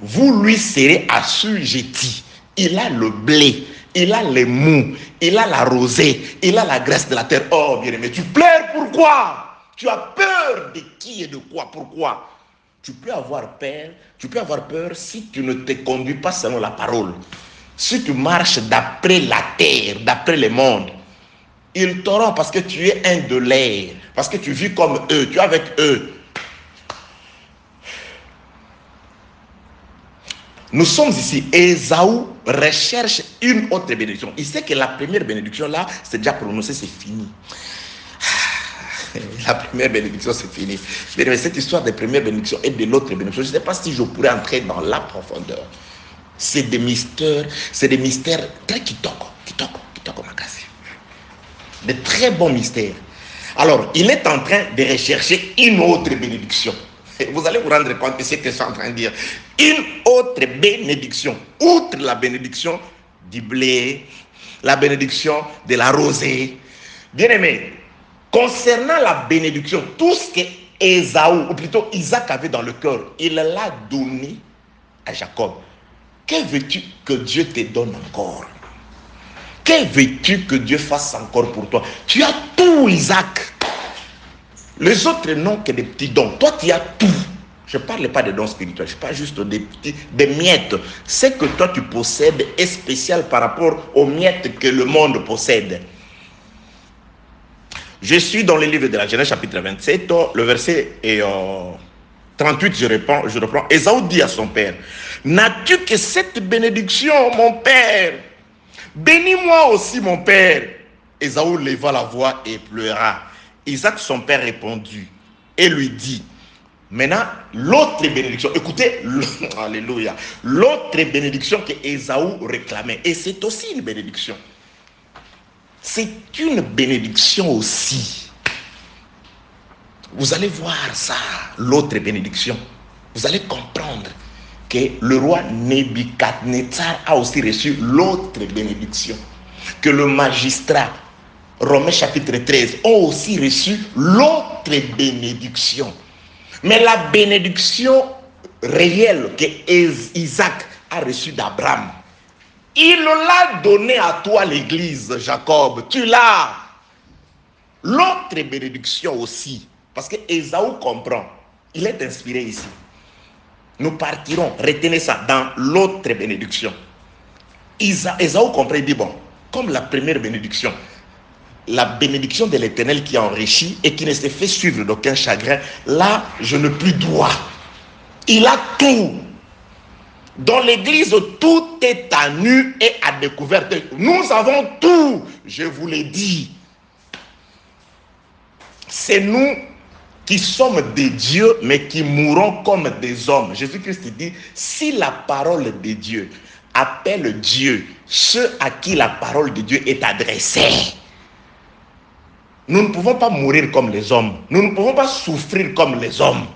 Vous lui serez assujettis. Il a le blé, il a les mous, il a la rosée, il a la graisse de la terre. Oh, bien-aimé, tu pleures pourquoi? Tu as peur de qui et de quoi? Pourquoi? Tu peux avoir peur si tu ne te conduis pas selon la parole. Si tu marches d'après la terre, d'après le monde, ils t'auront parce que tu es un de l'air, parce que tu vis comme eux, tu es avec eux. Nous sommes ici. Ésaü recherche une autre bénédiction. Il sait que la première bénédiction là, c'est déjà prononcé, c'est fini. La première bénédiction, c'est fini. Mais cette histoire de première bénédiction et de l'autre bénédiction, je ne sais pas si je pourrais entrer dans la profondeur. C'est des mystères très kitoko makasi. De très bons mystères. Alors, il est en train de rechercher une autre bénédiction. Vous allez vous rendre compte de ce que je suis en train de dire. Une autre bénédiction, outre la bénédiction du blé, la bénédiction de la rosée. Bien aimé, concernant la bénédiction, tout ce que Ésaü, ou plutôt Isaac avait dans le cœur, il l'a donné à Jacob. Que veux-tu que Dieu te donne encore? Que veux-tu que Dieu fasse encore pour toi? Tu as tout, Isaac. Les autres n'ont que des petits dons. Toi, tu as tout. Je ne parle pas de dons spirituels, je parle juste des miettes. Ce que toi tu possèdes est spécial par rapport aux miettes que le monde possède. Je suis dans le livre de la Genèse chapitre 27, le verset 38, je reprends. Ésaü dit à son père, n'as-tu que cette bénédiction, mon père? Bénis-moi aussi, mon père. Ésaü leva la voix et pleura. Isaac, son père, répondit et lui dit, maintenant, l'autre bénédiction, écoutez, alléluia, l'autre bénédiction que Ésaü réclamait, et c'est aussi une bénédiction. C'est une bénédiction aussi. Vous allez voir ça, l'autre bénédiction. Vous allez comprendre que le roi Nebuchadnezzar a aussi reçu l'autre bénédiction. Que le magistrat, Romains chapitre 13, ont aussi reçu l'autre bénédiction. Mais la bénédiction réelle que Isaac a reçue d'Abraham, il l'a donné à toi, l'église, Jacob. Tu l'as. L'autre bénédiction aussi, parce que Ésaü comprend, il est inspiré ici. Nous partirons, retenez ça, dans l'autre bénédiction. Ésaü comprend, il dit, bon, comme la première bénédiction, la bénédiction de l'Éternel qui enrichit et qui ne se fait suivre d'aucun chagrin, là, je ne plus dois. Il a tout. Dans l'église, tout est à nu et à découvert. Nous avons tout, je vous l'ai dit. C'est nous qui sommes des dieux, mais qui mourrons comme des hommes. Jésus-Christ dit, si la parole de Dieu appelle Dieu, ceux à qui la parole de Dieu est adressée, nous ne pouvons pas mourir comme les hommes. Nous ne pouvons pas souffrir comme les hommes.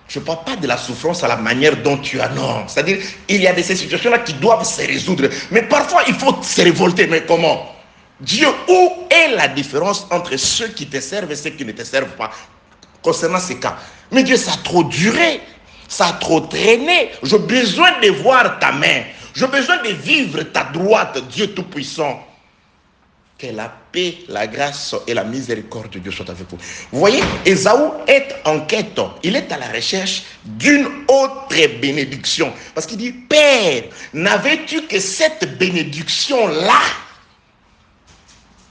Je ne parle pas de la souffrance à la manière dont tu annonces. C'est-à-dire, il y a de ces situations-là qui doivent se résoudre. Mais parfois, il faut se révolter. Mais comment? Dieu, où est la différence entre ceux qui te servent et ceux qui ne te servent pas concernant ces cas? Mais Dieu, ça a trop duré. Ça a trop traîné. J'ai besoin de voir ta main. J'ai besoin de vivre ta droite, Dieu Tout-Puissant. Que la paix, la grâce et la miséricorde de Dieu soient avec vous. Vous voyez, Ésaü est en quête. Il est à la recherche d'une autre bénédiction. Parce qu'il dit, Père, n'avais-tu que cette bénédiction-là?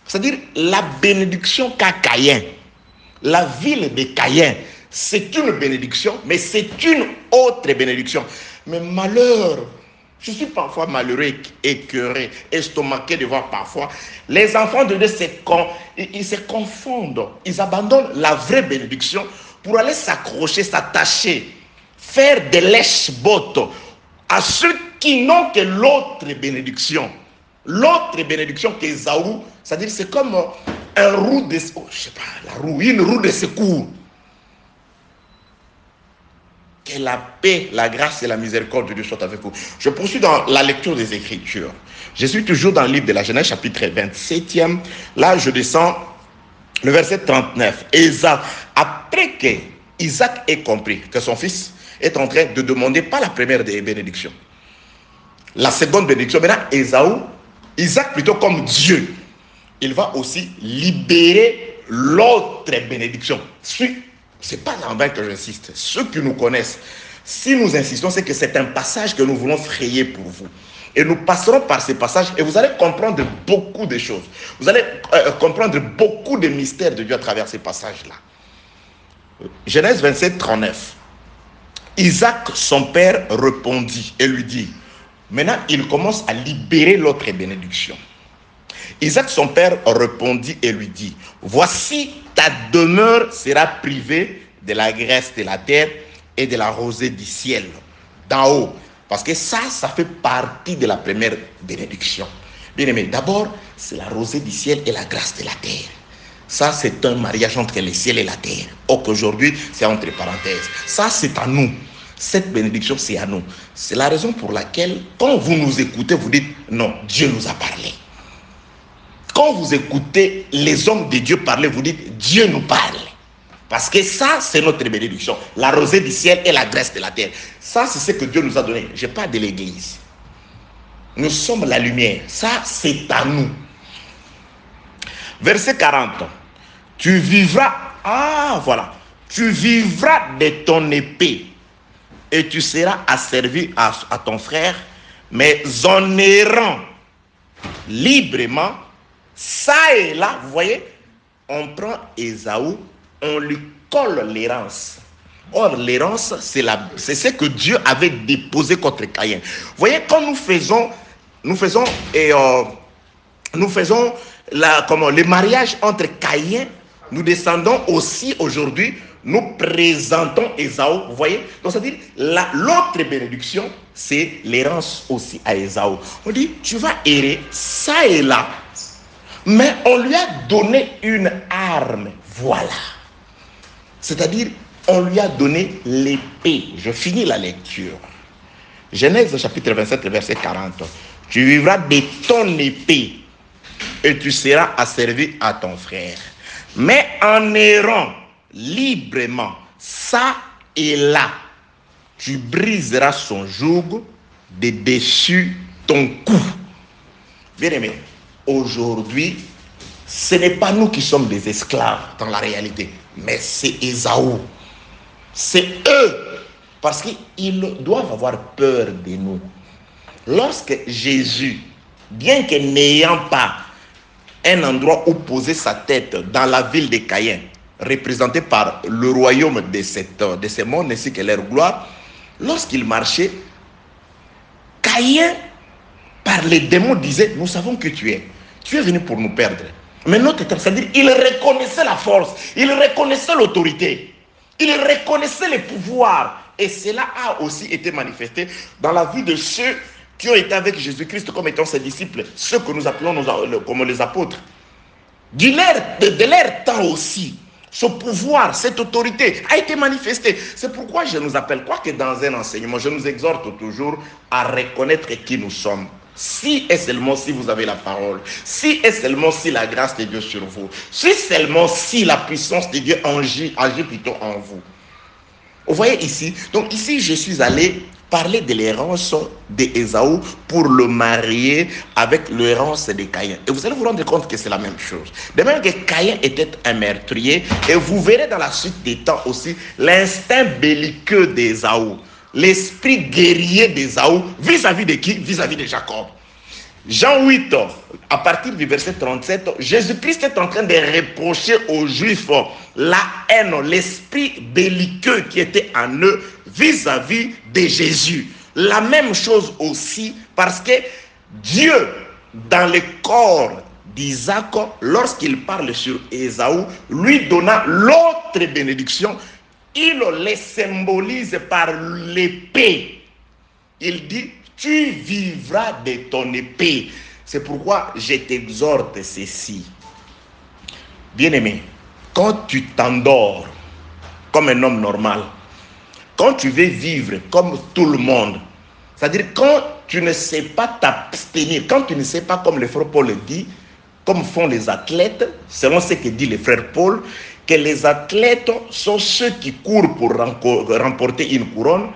C'est-à-dire la bénédiction qu'a Caïn. La ville de Caïn, c'est une bénédiction, mais c'est une autre bénédiction. Mais malheur, je suis parfois malheureux, écœuré, estomaqué de voir parfois les enfants de Dieu ils se confondent. Ils abandonnent la vraie bénédiction pour aller s'accrocher, s'attacher, faire des lèche-bottes à ceux qui n'ont que l'autre bénédiction. L'autre bénédiction qu'Ésaü, c'est-à-dire c'est comme un roue de... Oh, je sais pas, la roue, une roue de secours. Que la paix, la grâce et la miséricorde de Dieu soient avec vous. Je poursuis dans la lecture des Écritures. Je suis toujours dans le livre de la Genèse, chapitre 27e. Là, je descends le verset 39. Après que Isaac ait compris que son fils est en train de demander pas la première des bénédictions, la seconde bénédiction, maintenant Isaac plutôt comme Dieu, il va aussi libérer l'autre bénédiction. C'est pas en vain que j'insiste. Ceux qui nous connaissent, si nous insistons, c'est que c'est un passage que nous voulons frayer pour vous. Et nous passerons par ces passages et vous allez comprendre beaucoup de choses. Vous allez comprendre beaucoup de mystères de Dieu à travers ces passages-là. Genèse 27, 39. Isaac, son père, répondit et lui dit, maintenant il commence à libérer l'autre bénédiction. Isaac, son père, répondit et lui dit, voici ta demeure sera privée de la graisse de la terre et de la rosée du ciel, d'en haut. Parce que ça fait partie de la première bénédiction. Bien aimé, d'abord, c'est la rosée du ciel et la grâce de la terre. Ça, c'est un mariage entre le ciel et la terre. Or qu'aujourd'hui, c'est entre parenthèses. Ça, c'est à nous. Cette bénédiction, c'est à nous. C'est la raison pour laquelle, quand vous nous écoutez, vous dites, non, Dieu nous a parlé. Quand vous écoutez les hommes de Dieu parler, vous dites, Dieu nous parle. Parce que ça, c'est notre bénédiction. La rosée du ciel et la graisse de la terre. Ça, c'est ce que Dieu nous a donné. Je parle de l'église. Nous sommes la lumière. Ça, c'est à nous. Verset 40. Tu vivras. Ah, voilà. tu vivras de ton épée et tu seras asservi à ton frère, mais en errant librement, ça et là, vous voyez, on prend Ésaü, on lui colle l'errance. Or, l'errance, c'est ce que Dieu avait déposé contre Caïn. Vous voyez, quand nous faisons le mariage entre Caïn, nous descendons aussi aujourd'hui, nous présentons Ésaü. Vous voyez, donc c'est-à-dire, l'autre bénédiction, c'est l'errance aussi à Ésaü. On dit, tu vas errer ça et là, mais on lui a donné une arme. Voilà. C'est-à-dire, on lui a donné l'épée. Je finis la lecture. Genèse chapitre 27, verset 40. Tu vivras de ton épée et tu seras asservi à ton frère. Mais en errant librement, ça et là, tu briseras son joug de dessus ton cou. Bien aimé, aujourd'hui, ce n'est pas nous qui sommes des esclaves dans la réalité, mais c'est Ésaü. C'est eux, parce qu'ils doivent avoir peur de nous. Lorsque Jésus, bien que n'ayant pas un endroit où poser sa tête dans la ville de Caïn, représenté par le royaume de ces mondes ainsi que leur gloire, lorsqu'il marchait, Caïn, par les démons, disait, nous savons que tu es venu pour nous perdre. Mais notre temps, c'est-à-dire, il reconnaissait la force, il reconnaissait l'autorité. Il reconnaissait les pouvoirs. Et cela a aussi été manifesté dans la vie de ceux qui ont été avec Jésus-Christ comme étant ses disciples, ceux que nous appelons comme les apôtres. De leur temps aussi, ce pouvoir, cette autorité a été manifestée. C'est pourquoi je nous appelle, quoique dans un enseignement, je nous exhorte toujours à reconnaître qui nous sommes. Si et seulement si vous avez la parole, si et seulement si la grâce de Dieu sur vous, si seulement si la puissance de Dieu agit plutôt en vous. Vous voyez ici, donc ici je suis allé parler de l'errance d'Ésaü pour le marier avec l'errance de Caïn. Et vous allez vous rendre compte que c'est la même chose. De même que Caïn était un meurtrier, et vous verrez dans la suite des temps aussi l'instinct belliqueux d'Ésaü. L'esprit guerrier d'Ésaü vis-à-vis de qui? Vis-à-vis de Jacob. Jean 8, à partir du verset 37, Jésus-Christ est en train de reprocher aux Juifs la haine, l'esprit belliqueux qui était en eux vis-à-vis de Jésus. La même chose aussi parce que Dieu, dans le corps d'Isaac, lorsqu'il parle sur Ésaü, lui donna l'autre bénédiction. Il les symbolise par l'épée. Il dit, tu vivras de ton épée. C'est pourquoi je t'exhorte ceci. Bien-aimé, quand tu t'endors comme un homme normal, quand tu veux vivre comme tout le monde, c'est-à-dire quand tu ne sais pas t'abstenir, quand tu ne sais pas, comme le frère Paul dit, comme font les athlètes, selon ce que dit le frère Paul, que les athlètes sont ceux qui courent pour remporter une couronne.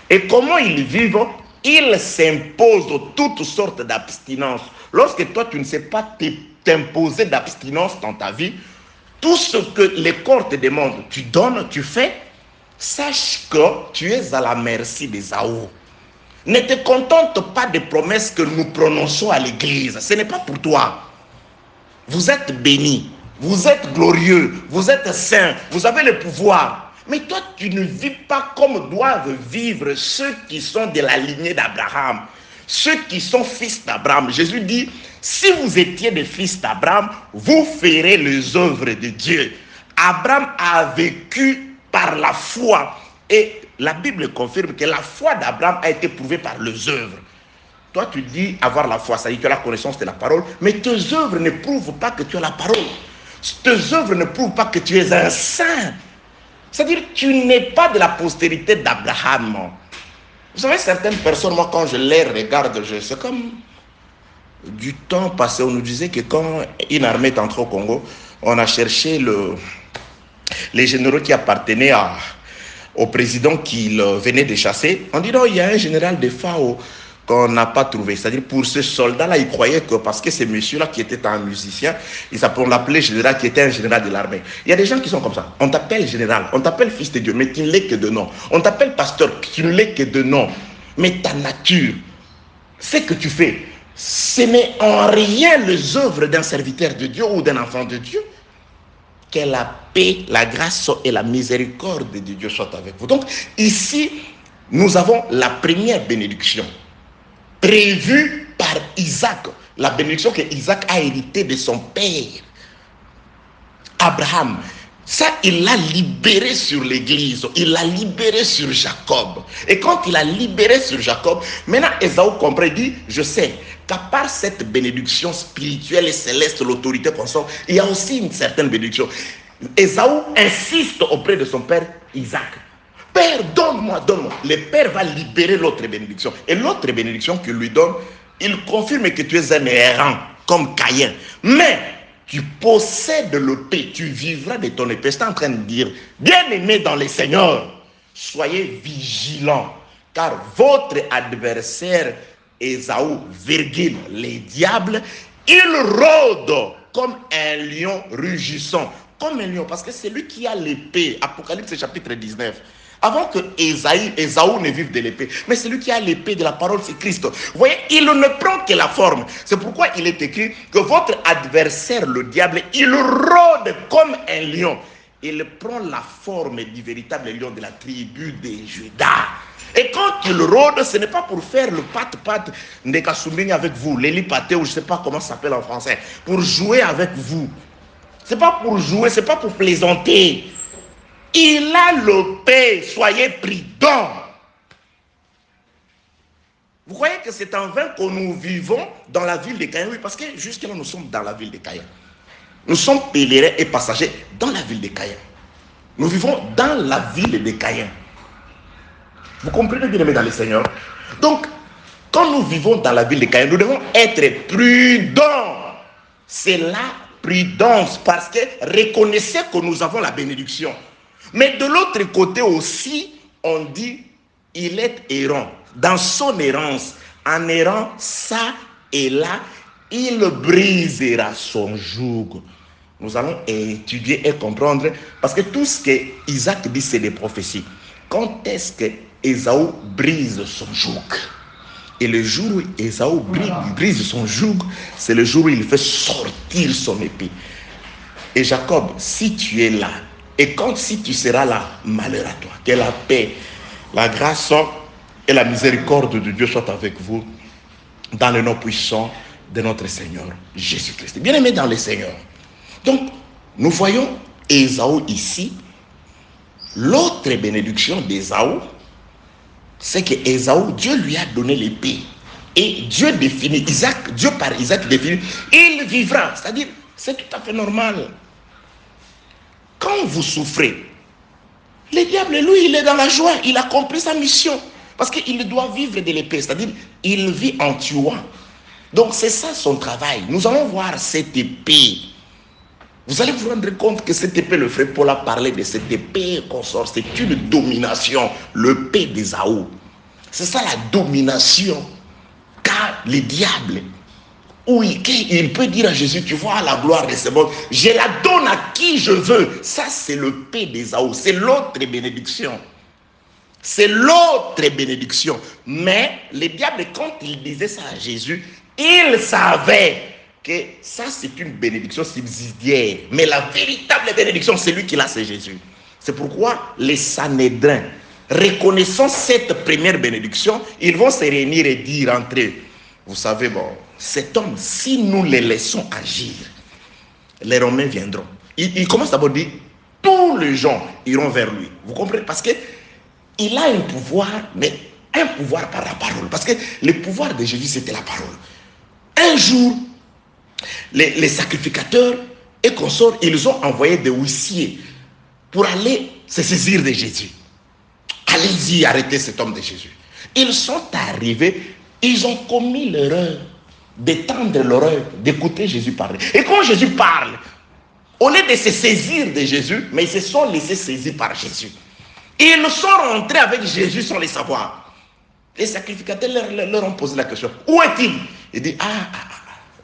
Et comment ils vivent? Ils s'imposent toutes sortes d'abstinences. Lorsque toi, tu ne sais pas t'imposer d'abstinence dans ta vie, tout ce que les corps te demandent, tu donnes, tu fais, sache que tu es à la merci d'Ésaü. Ne te contente pas des promesses que nous prononçons à l'église. Ce n'est pas pour toi. Vous êtes bénis. Vous êtes glorieux, vous êtes saints, vous avez le pouvoir. Mais toi, tu ne vis pas comme doivent vivre ceux qui sont de la lignée d'Abraham, ceux qui sont fils d'Abraham. Jésus dit, si vous étiez des fils d'Abraham, vous ferez les œuvres de Dieu. Abraham a vécu par la foi. Et la Bible confirme que la foi d'Abraham a été prouvée par les œuvres. Toi, tu dis avoir la foi, ça dit que tu as la connaissance de la parole, mais tes œuvres ne prouvent pas que tu as la parole. Tes œuvres ne prouvent pas que tu es un saint. C'est-à-dire que tu n'es pas de la postérité d'Abraham. Vous savez, certaines personnes, moi, quand je les regarde, c'est comme du temps passé. On nous disait que quand une armée est entrée au Congo, on a cherché les généraux qui appartenaient au président qu'il venait de chasser. On dit non, il y a un général de FAO qu'on n'a pas trouvé. C'est-à-dire, pour ce soldat-là, il croyait que parce que ce monsieur-là qui était un musicien, on l'appelait général, qui était un général de l'armée. Il y a des gens qui sont comme ça. On t'appelle général, on t'appelle fils de Dieu, mais tu ne l'es que de nom. On t'appelle pasteur, tu ne l'es que de nom. Mais ta nature, ce que tu fais, ce n'est en rien les œuvres d'un serviteur de Dieu ou d'un enfant de Dieu. Que la paix, la grâce et la miséricorde de Dieu soient avec vous. Donc, ici, nous avons la première bénédiction prévue par Isaac. La bénédiction que Isaac a héritée de son père, Abraham. Ça, il l'a libéré sur l'église. Il l'a libéré sur Jacob. Et quand il a libéré sur Jacob, maintenant Ésaü comprend, il dit, je sais qu'à part cette bénédiction spirituelle et céleste, l'autorité consort, il y a aussi une certaine bénédiction. Ésaü insiste auprès de son père Isaac. Père, donne-moi, donne-moi. Le père va libérer l'autre bénédiction. Et l'autre bénédiction qu'il lui donne, il confirme que tu es un errant, comme Caïn. Mais tu possèdes l'épée, tu vivras de ton épée. C'est en train de dire, bien-aimés dans le Seigneur, soyez vigilants, car votre adversaire Ésaü, virgule, les diables, il rôde comme un lion rugissant. Comme un lion, parce que c'est lui qui a l'épée. Apocalypse chapitre 19. Avant que Ésaü ne vive de l'épée. Mais celui qui a l'épée de la parole, c'est Christ. Vous voyez, il ne prend que la forme. C'est pourquoi il est écrit que votre adversaire, le diable, il rôde comme un lion. Il prend la forme du véritable lion de la tribu de Juda. Et quand il rôde, ce n'est pas pour faire le pat-pat de Kasumini avec vous, l'élipate, ou je ne sais pas comment ça s'appelle en français, pour jouer avec vous. Ce n'est pas pour jouer, ce n'est pas pour plaisanter. Il a l'épée, soyez prudents. Vous croyez que c'est en vain que nous vivons dans la ville de Caïn? Oui, parce que jusque-là, nous sommes dans la ville de Caïn. Nous sommes pèlerins et passagers dans la ville de Caïn. Nous vivons dans la ville de Caïn. Vous comprenez bien, aimés dans le Seigneur? Donc, quand nous vivons dans la ville de Caïn, nous devons être prudents. C'est la prudence, parce que reconnaissez que nous avons la bénédiction. Mais de l'autre côté aussi, on dit, il est errant. Dans son errance, en errant ça et là, il brisera son joug. Nous allons étudier et comprendre, parce que tout ce que Isaac dit, c'est des prophéties. Quand est-ce que Ésaü brise son joug? Et le jour où Ésaü brise son joug, c'est le jour où il fait sortir son épée. Et Jacob, si tu es là, et si tu seras là, malheur à toi. Que la paix, la grâce et la miséricorde de Dieu soient avec vous dans le nom puissant de notre Seigneur Jésus-Christ. Bien-aimés dans le Seigneur. Donc, nous voyons Ésaü ici. L'autre bénédiction d'Ésaü, c'est que Ésaü, Dieu lui a donné l'épée. Et Dieu définit, Dieu par Isaac définit, il vivra. C'est-à-dire, c'est tout à fait normal. Quand vous souffrez, le diable, lui, il est dans la joie. Il a compris sa mission. Parce qu'il doit vivre de l'épée. C'est-à-dire, il vit en tuant. Donc, c'est ça son travail. Nous allons voir cette épée. Vous allez vous rendre compte que cette épée, le frère Paul a parlé de cette épée qu'on sort. C'est une domination. L'épée d'Ésaü. C'est ça la domination. Car le diable, oui, il peut dire à Jésus, tu vois la gloire de ce monde, je la donne à qui je veux. Ça, c'est l'épée d'Ésaü. C'est l'autre bénédiction. C'est l'autre bénédiction. Mais le diable, quand il disait ça à Jésus, il savait que ça, c'est une bénédiction subsidiaire. Mais la véritable bénédiction, c'est lui qui l'a, c'est Jésus. C'est pourquoi les Sanhédrins, reconnaissant cette première bénédiction, ils vont se réunir et dire entre eux, vous savez, bon, cet homme, si nous le laissons agir, les Romains viendront. Il commence d'abord à dire, tous les gens iront vers lui. Vous comprenez? Parce que il a un pouvoir, mais un pouvoir par la parole. Parce que le pouvoir de Jésus, c'était la parole. Un jour, les sacrificateurs et consorts, ils ont envoyé des huissiers pour aller se saisir de Jésus. Allez-y, arrêtez cet homme de Jésus. Ils sont arrivés, ils ont commis l'erreur d'étendre l'oreille, d'écouter Jésus parler. Et quand Jésus parle, au lieu de se saisir de Jésus, mais ils se sont laissés saisir par Jésus. Ils sont rentrés avec Jésus sans le savoir. Les sacrificateurs leur ont posé la question. Où est-il? Il dit,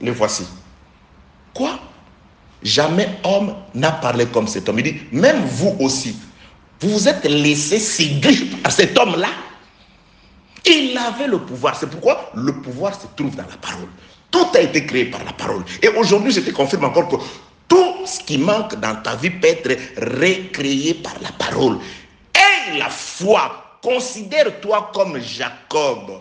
le voici. Quoi? Jamais homme n'a parlé comme cet homme. Il dit, même vous aussi, vous vous êtes laissé séduire par cet homme-là. Il avait le pouvoir. C'est pourquoi le pouvoir se trouve dans la parole. Tout a été créé par la parole. Et aujourd'hui, je te confirme encore que tout ce qui manque dans ta vie peut être recréé par la parole. Aie la foi. Considère-toi comme Jacob,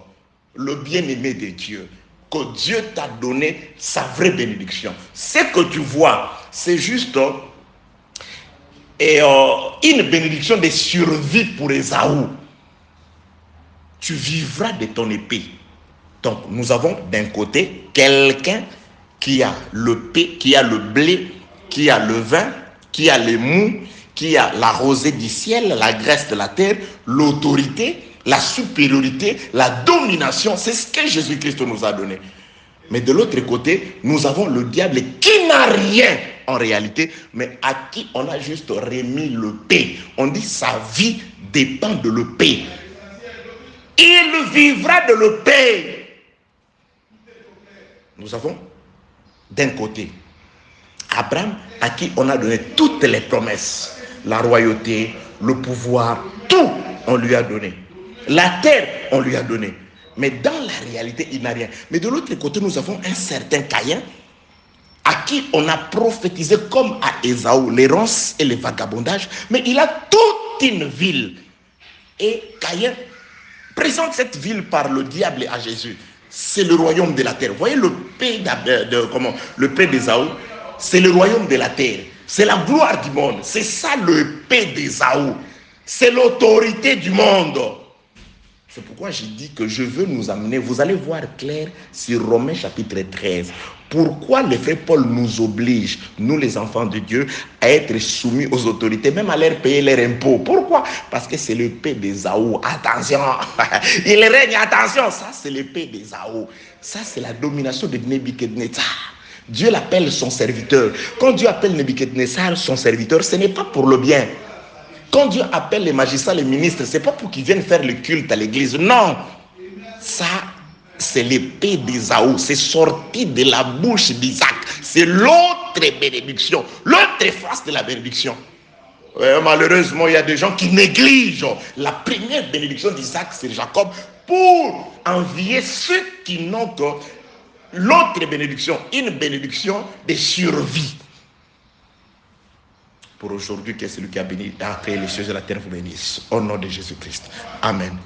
le bien-aimé de Dieu, que Dieu t'a donné sa vraie bénédiction. Ce que tu vois, c'est juste une bénédiction de survie pour Ésaü. Tu vivras de ton épée. Donc, nous avons d'un côté quelqu'un qui a le blé, qui a le vin, qui a les mous, qui a la rosée du ciel, la graisse de la terre, l'autorité, la supériorité, la domination. C'est ce que Jésus-Christ nous a donné. Mais de l'autre côté, nous avons le diable qui n'a rien en réalité, mais à qui on a juste remis le paix. On dit sa vie dépend de le paix. Il vivra de le paix. Nous avons d'un côté Abraham à qui on a donné toutes les promesses. La royauté, le pouvoir, tout on lui a donné. La terre, on lui a donné. Mais dans la réalité, il n'a rien. Mais de l'autre côté, nous avons un certain Caïn à qui on a prophétisé comme à Ésaü, l'errance et le vagabondage. Mais il a toute une ville. Et Caïn présente cette ville par le diable à Jésus. C'est le royaume de la terre. Vous voyez le paix d'Ésaü, c'est le royaume de la terre. C'est la gloire du monde. C'est ça le paix d'Ésaü. C'est l'autorité du monde. C'est pourquoi j'ai dit que je veux nous amener, vous allez voir clair sur Romains chapitre 13. Pourquoi le frère Paul nous oblige, nous les enfants de Dieu, à être soumis aux autorités, même à leur payer leurs impôts. Pourquoi? Parce que c'est le paix d'Ésaü. Attention, il règne, attention, ça c'est le paix d'Ésaü. Ça c'est la domination de Nebuchadnezzar. Dieu l'appelle son serviteur. Quand Dieu appelle Nebuchadnezzar son serviteur, ce n'est pas pour le bien. Quand Dieu appelle les magistrats, les ministres, ce n'est pas pour qu'ils viennent faire le culte à l'église. Non. Ça, c'est l'épée d'Ésaü. C'est sorti de la bouche d'Isaac. C'est l'autre bénédiction. L'autre face de la bénédiction. Malheureusement, il y a des gens qui négligent la première bénédiction d'Isaac, c'est Jacob, pour envier ceux qui n'ont que l'autre bénédiction, une bénédiction de survie. Pour aujourd'hui, que celui qui a béni, a créé les cieux et la terre vous bénisse. Au nom de Jésus-Christ. Amen.